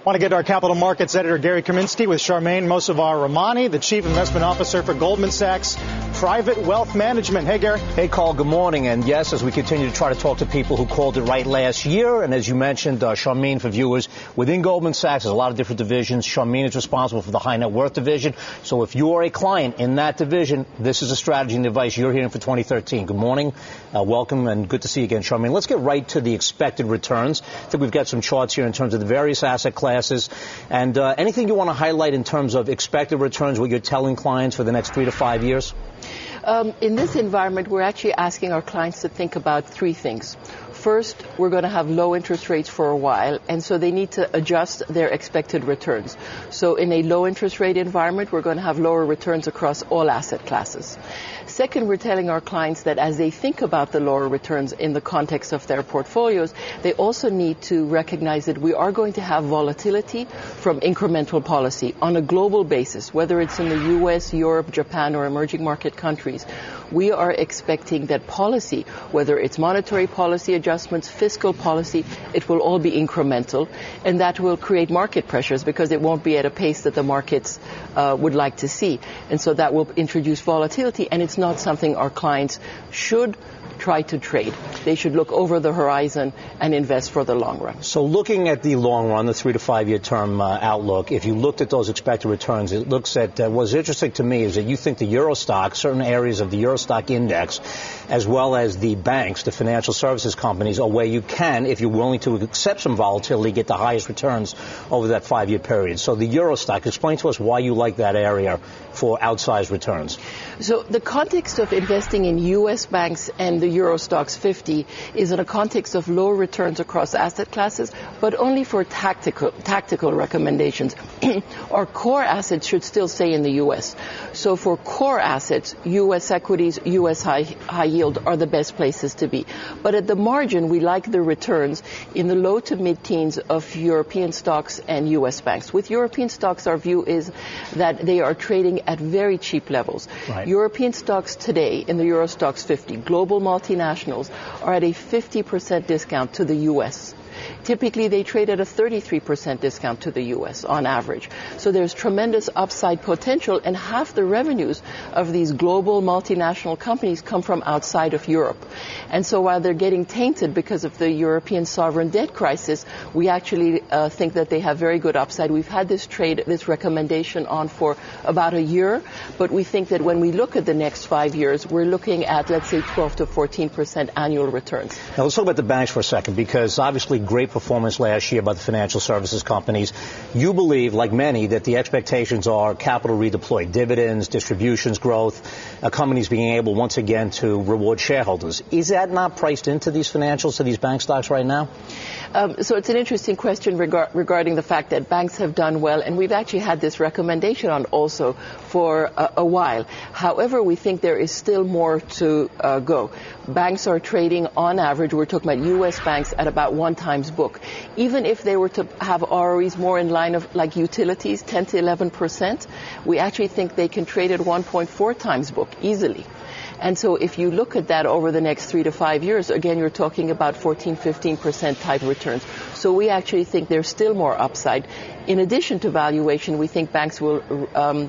Want to get to our capital markets editor, Gary Kaminsky, with Charmaine Mosavar-Rahmani, the Chief Investment Officer for Goldman Sachs Private Wealth Management. Hey, Gary. Hey, Carl. Good morning. And yes, as we continue to try to talk to people who called it right last year, and as you mentioned, Charmaine, for viewers, within Goldman Sachs, there's a lot of different divisions. Charmaine is responsible for the high net worth division. So if you're a client in that division, this is a strategy and advice you're hearing for 2013. Good morning. Welcome, and good to see you again, Charmaine. Let's get right to the expected returns. I think we've got some charts here in terms of the various asset classes. And anything you want to highlight in terms of expected returns, what you're telling clients for the next 3 to 5 years? In this environment, we're actually asking our clients to think about three things. First, we're going to have low interest rates for a while, and so they need to adjust their expected returns. So in a low interest rate environment, we're going to have lower returns across all asset classes. Second, we're telling our clients that as they think about the lower returns in the context of their portfolios, they also need to recognize that we are going to have volatility from incremental policy on a global basis, whether it's in the U.S., Europe, Japan, or emerging market countries. We are expecting that policy, whether it's monetary policy adjustments, fiscal policy, it will all be incremental, and that will create market pressures because it won't be at a pace that the markets would like to see. And so that will introduce volatility, and it's not something our clients should try to trade. They should look over the horizon and invest for the long run. So looking at the long run, the 3 to 5 year term outlook, if you looked at those expected returns, it looks at what's interesting to me is that you think the Euro stock, certain areas of the Euro stock index, as well as the banks, the financial services companies, are where you can, if you're willing to accept some volatility, get the highest returns over that 5 year period. So the Euro stock, explain to us why you like that area for outsized returns. So the context of investing in U.S. banks and the Euro Stoxx 50 is in a context of low returns across asset classes, but only for tactical recommendations. Our core assets should still stay in the U.S. So for core assets, U.S. equities, U.S. high yield are the best places to be. But at the margin, we like the returns in the low to mid-teens of European stocks and U.S. banks. With European stocks, our view is that they are trading at very cheap levels. Right. European stocks today in the Euro Stoxx 50, global multinationals, are at a 50% discount to the U.S. Typically, they trade at a 33% discount to the U.S. on average. So there's tremendous upside potential, and half the revenues of these global multinational companies come from outside of Europe. And so while they're getting tainted because of the European sovereign debt crisis, we actually think that they have very good upside. We've had this recommendation on for about a year, but we think that when we look at the next 5 years, we're looking at, let's say, 12 to 14% annual returns. Now let's talk about the banks for a second, because obviously great performance last year by the financial services companies. You believe, like many, that the expectations are capital redeployed, dividends, distributions growth, companies being able once again to reward shareholders. Is that not priced into these financials, to these bank stocks right now? So it's an interesting question regarding the fact that banks have done well, and we've actually had this recommendation on also for a while. However, we think there is still more to go. Banks are trading on average, we're talking about U.S. banks, at about 1 times book. Even if they were to have ROEs more in line of like utilities, 10 to 11%, we actually think they can trade at 1.4 times book easily. And so if you look at that over the next 3 to 5 years, again, you're talking about 14, 15% type returns. So we actually think there's still more upside. In addition to valuation, we think banks will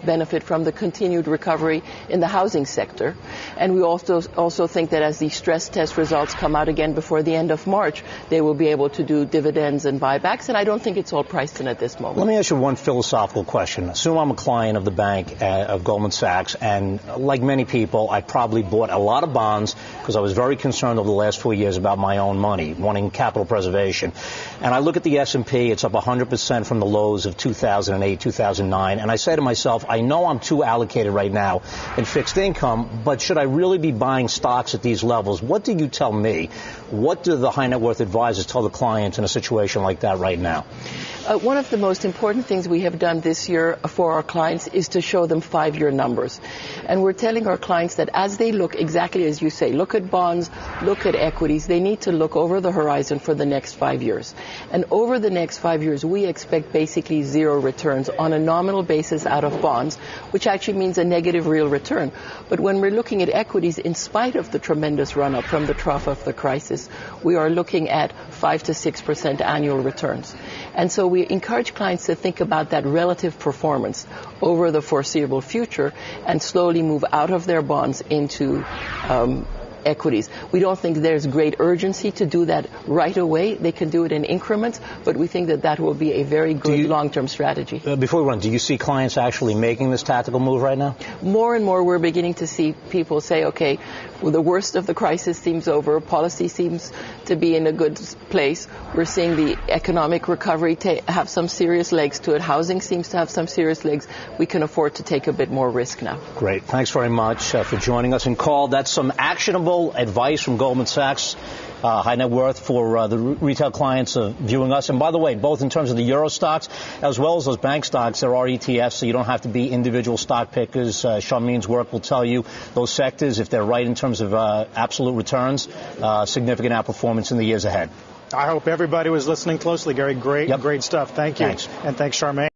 benefit from the continued recovery in the housing sector. And we also think that as the stress test results come out again before the end of March, they will be able to do dividends and buybacks. And I don't think it's all priced in at this moment. Let me ask you one philosophical question. Assume I'm a client of the bank, of Goldman Sachs, and like many people, I probably bought a lot of bonds because I was very concerned over the last 4 years about my own money, wanting capital preservation. And I look at the S&P, it's up 100% from the lows of 2008, 2009. And I say to myself, I know I'm too allocated right now in fixed income, but should I really be buying stocks at these levels? What do you tell me? What do the high net worth advisors tell the clients in a situation like that right now? One of the most important things we have done this year for our clients is to show them 5-year numbers. And we're telling our clients that as they look, exactly as you say, look at bonds, look at equities, they need to look over the horizon for the next 5 years. And over the next 5 years, we expect basically zero returns on a nominal basis out of bonds, which actually means a negative real return. But when we're looking at equities, in spite of the tremendous run-up from the trough of the crisis, we are looking at 5 to 6% annual returns. And so we we encourage clients to think about that relative performance over the foreseeable future and slowly move out of their bonds into equities. We don't think there's great urgency to do that right away. They can do it in increments, but we think that that will be a very good long-term strategy. Before we run, do you see clients actually making this tactical move right now? More and more we're beginning to see people say, okay, well, the worst of the crisis seems over. Policy seems to be in a good place. We're seeing the economic recovery have some serious legs to it. Housing seems to have some serious legs. We can afford to take a bit more risk now. Great. Thanks very much for joining us. And Carl, that's some actionable advice from Goldman Sachs, high net worth, for the retail clients viewing us. And by the way, both in terms of the Euro stocks as well as those bank stocks, there are ETFs, so you don't have to be individual stock pickers. Charmaine's work will tell you those sectors, if they're right in terms of absolute returns, significant outperformance in the years ahead. I hope everybody was listening closely, Gary. Great stuff. Thank you. Thanks. And thanks, Charmaine.